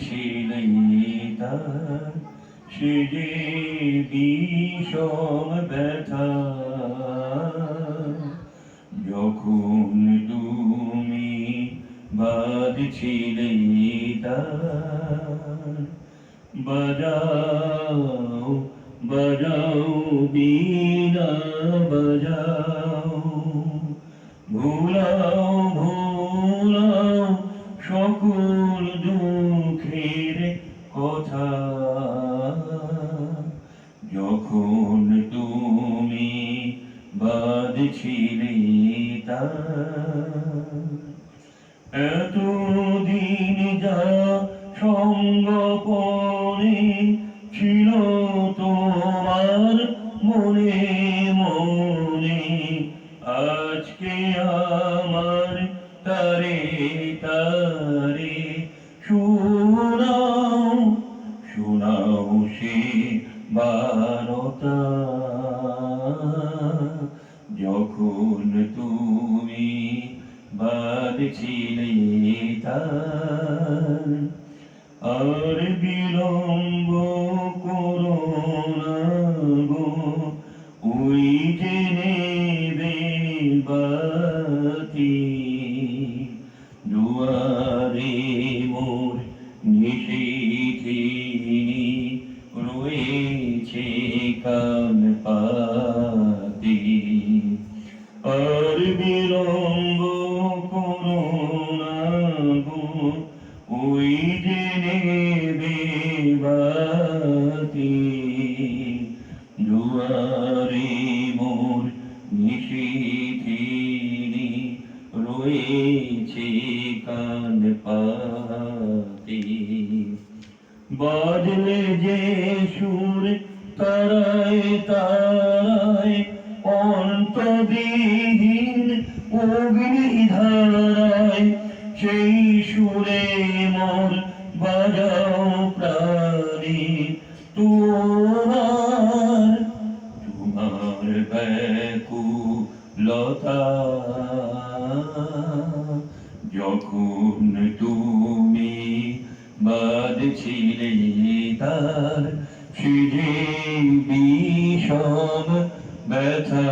ছিলে তার সে যে বিষম ব্যথা যখন তুমি বাঁধছিলে তার বাজাও বাজাও বীণা বাজাও ভোলাও ভোলাও সকল দুঃখের কথা যখন তুমি বাঁধছিলে তার এতদিন যা সঙ্গপনে ছিল তোমার মনে মনে আজকে আমার তারে তারে শোনাও শোনাও সে বারতা যখন তুমি বাঁধছিলে তার আর বিলম্ব করো না গো ওই যে নেবে বাতি দুয়ারে মোর নিশিথিনী রয়েছে কান পাতি আর বিলম্ব করো না গো ওই যে নেবে বাতি দুয়ারে মোর নিশিথিনী রয়েছে কান পাতি বাজলে যে সুর তারায় তারায় অন্তবিহীন অগ্নিধারায় সেই সুরে মোর বাজাও প্রাণী তোমার তোমার ব্যাকুলতা যখন তুমি বাঁধছিলে তার সে যে বিষম ব্যথা